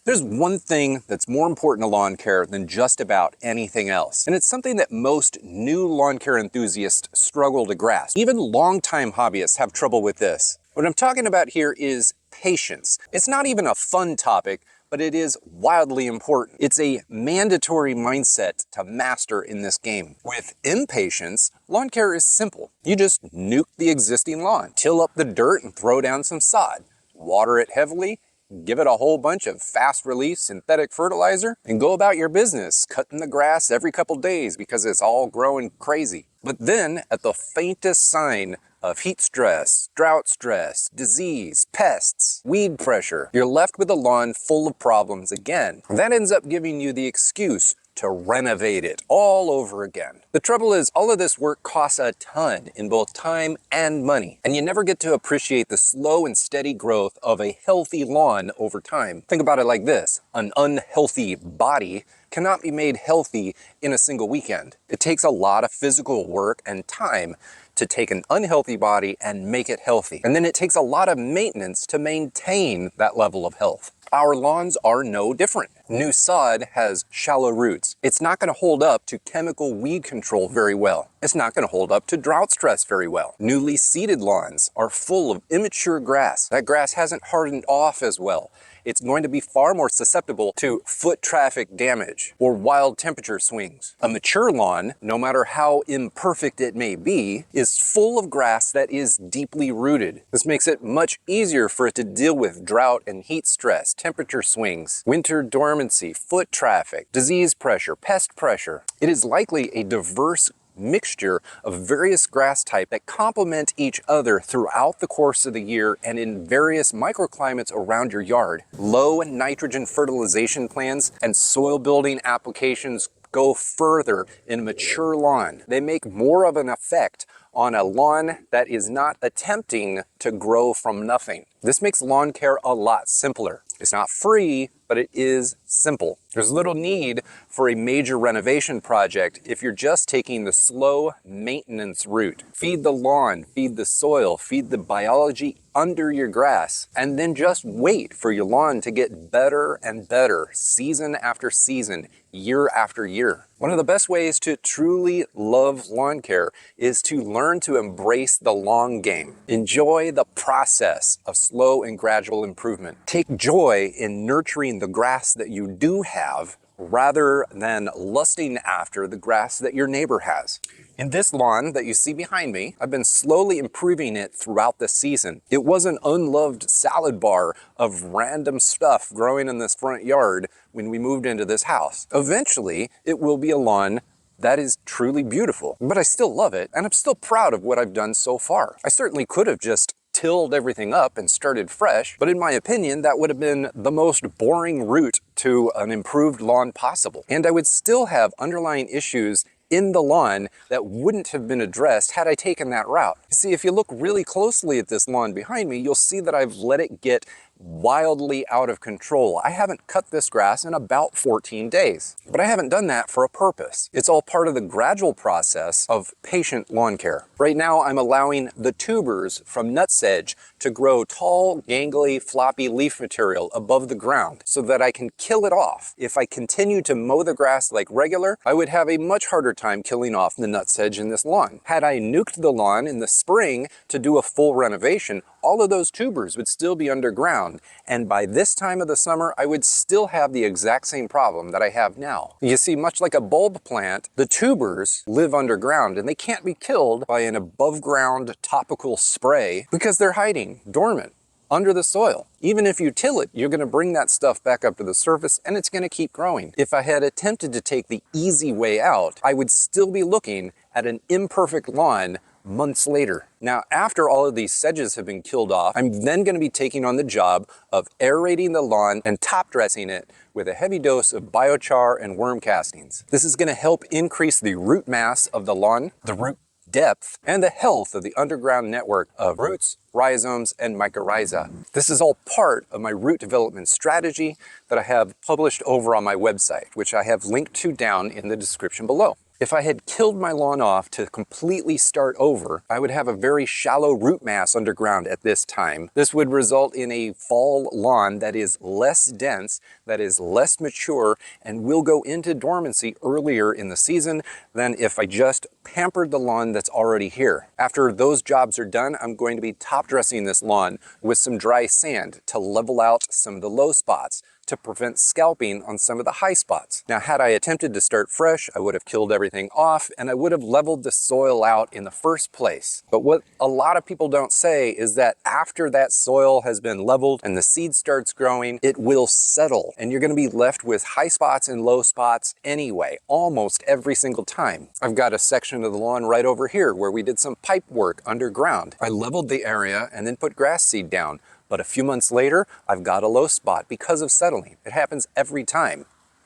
There's one thing that's more important to lawn care than just about anything else, and it's something that most new lawn care enthusiasts struggle to grasp. Even longtime hobbyists have trouble with this. What I'm talking about here is patience. It's not even a fun topic, but it is wildly important. It's a mandatory mindset to master in this game. With impatience, lawn care is simple. You just nuke the existing lawn, till up the dirt and throw down some sod, water it heavily, give it a whole bunch of fast-release synthetic fertilizer, and go about your business, cutting the grass every couple days because it's all growing crazy. But then, at the faintest sign of heat stress, drought stress, disease, pests, weed pressure, you're left with a lawn full of problems again. That ends up giving you the excuse to renovate it all over again. The trouble is, all of this work costs a ton in both time and money, and you never get to appreciate the slow and steady growth of a healthy lawn over time. Think about it like this: an unhealthy body cannot be made healthy in a single weekend. It takes a lot of physical work and time to take an unhealthy body and make it healthy. And then it takes a lot of maintenance to maintain that level of health. Our lawns are no different. New sod has shallow roots. It's not going to hold up to chemical weed control very well. It's not going to hold up to drought stress very well. Newly seeded lawns are full of immature grass. That grass hasn't hardened off as well. It's going to be far more susceptible to foot traffic damage or wild temperature swings. A mature lawn, no matter how imperfect it may be, is full of grass that is deeply rooted. This makes it much easier for it to deal with drought and heat stress, temperature swings, winter dormancy, foot traffic, disease pressure, pest pressure. It is likely a diverse mixture of various grass types that complement each other throughout the course of the year and in various microclimates around your yard. Low nitrogen fertilization plans and soil building applications go further in a mature lawn. They make more of an effect on a lawn that is not attempting to grow from nothing. This makes lawn care a lot simpler. It's not free, but it is simple. There's little need for a major renovation project if you're just taking the slow maintenance route. Feed the lawn, feed the soil, feed the biology under your grass, and then just wait for your lawn to get better and better season after season, year after year. One of the best ways to truly love lawn care is to learn to embrace the long game. Enjoy the process of slow and gradual improvement. Take joy in nurturing the grass that you do have rather than lusting after the grass that your neighbor has. In this lawn that you see behind me, I've been slowly improving it throughout the season. It was an unloved salad bar of random stuff growing in this front yard when we moved into this house. Eventually, it will be a lawn that is truly beautiful, but I still love it, and I'm still proud of what I've done so far. I certainly could have just tilled everything up and started fresh, but in my opinion, that would have been the most boring route to an improved lawn possible. And I would still have underlying issues in the lawn that wouldn't have been addressed had I taken that route. You see, if you look really closely at this lawn behind me, you'll see that I've let it get wildly out of control. I haven't cut this grass in about 14 days, but I haven't done that for a purpose. It's all part of the gradual process of patient lawn care. Right now, I'm allowing the tubers from nutsedge to grow tall, gangly, floppy leaf material above the ground so that I can kill it off. If I continue to mow the grass like regular, I would have a much harder time killing off the nutsedge in this lawn. Had I nuked the lawn in the spring to do a full renovation, all of those tubers would still be underground, and by this time of the summer, I would still have the exact same problem that I have now. You see, much like a bulb plant, the tubers live underground, and they can't be killed by an above-ground topical spray because they're hiding dormant under the soil. Even if you till it, you're going to bring that stuff back up to the surface and it's going to keep growing. If I had attempted to take the easy way out, I would still be looking at an imperfect lawn months later. Now, after all of these sedges have been killed off, I'm then going to be taking on the job of aerating the lawn and top dressing it with a heavy dose of biochar and worm castings. This is going to help increase the root mass of the lawn, the root depth, and the health of the underground network of roots, rhizomes, and mycorrhiza. This is all part of my root development strategy that I have published over on my website, which I have linked to down in the description below. If I had killed my lawn off to completely start over, I would have a very shallow root mass underground at this time. This would result in a fall lawn that is less dense, that is less mature, and will go into dormancy earlier in the season than if I just pampered the lawn that's already here. After those jobs are done, I'm going to be top dressing this lawn with some dry sand to level out some of the low spots, to prevent scalping on some of the high spots. Now, had I attempted to start fresh, I would have killed everything off and I would have leveled the soil out in the first place. But what a lot of people don't say is that after that soil has been leveled and the seed starts growing, it will settle and you're gonna be left with high spots and low spots anyway, almost every single time. I've got a section of the lawn right over here where we did some pipe work underground. I leveled the area and then put grass seed down. But a few months later, I've got a low spot because of settling. It happens every time,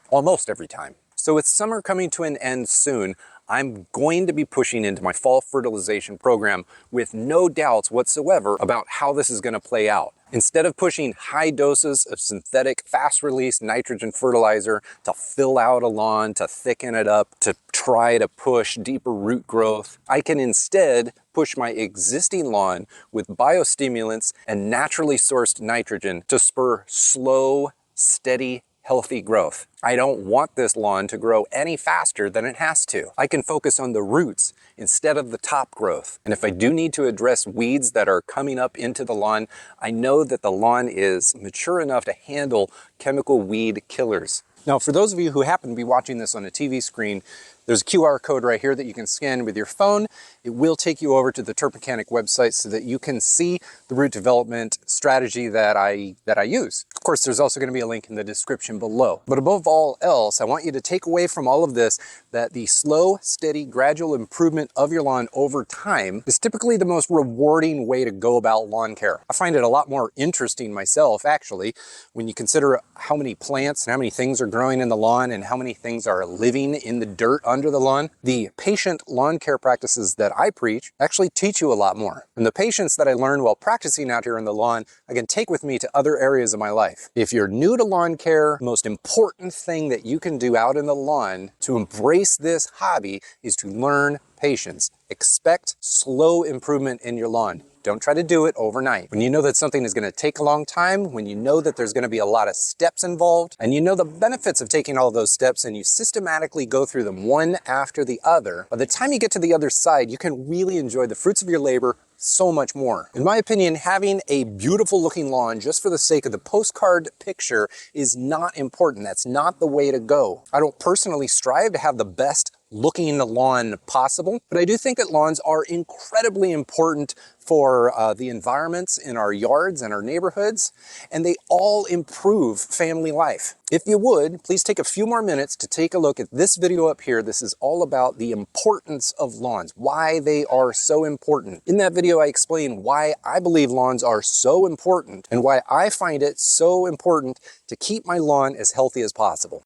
almost every time. So with summer coming to an end soon, I'm going to be pushing into my fall fertilization program with no doubts whatsoever about how this is going to play out. Instead of pushing high doses of synthetic fast-release nitrogen fertilizer to fill out a lawn, to thicken it up, to try to push deeper root growth, I can instead push my existing lawn with biostimulants and naturally sourced nitrogen to spur slow, steady, healthy growth. I don't want this lawn to grow any faster than it has to. I can focus on the roots instead of the top growth. And if I do need to address weeds that are coming up into the lawn, I know that the lawn is mature enough to handle chemical weed killers. Now, for those of you who happen to be watching this on a TV screen, there's a QR code right here that you can scan with your phone. It will take you over to the Turp Mechanic website so that you can see the root development strategy that I use. Of course, there's also going to be a link in the description below. But above all else, I want you to take away from all of this that the slow, steady, gradual improvement of your lawn over time is typically the most rewarding way to go about lawn care. I find it a lot more interesting myself, actually, when you consider how many plants and how many things are growing in the lawn and how many things are living in the dirt under the lawn. The patient lawn care practices that I preach actually teach you a lot more. And the patience that I learned while practicing out here in the lawn, I can take with me to other areas of my life. If you're new to lawn care, the most important thing that you can do out in the lawn to embrace this hobby is to learn patience. Expect slow improvement in your lawn. Don't try to do it overnight. When you know that something is going to take a long time, when you know that there's going to be a lot of steps involved, and you know the benefits of taking all those steps and you systematically go through them one after the other, by the time you get to the other side, you can really enjoy the fruits of your labor so much more. In my opinion, having a beautiful looking lawn just for the sake of the postcard picture is not important. That's not the way to go. I don't personally strive to have the best looking lawn possible, but I do think that lawns are incredibly important for the environments in our yards and our neighborhoods, and they all improve family life. If you would, please take a few more minutes to take a look at this video up here. This is all about the importance of lawns, why they are so important. In that video, I explain why I believe lawns are so important and why I find it so important to keep my lawn as healthy as possible.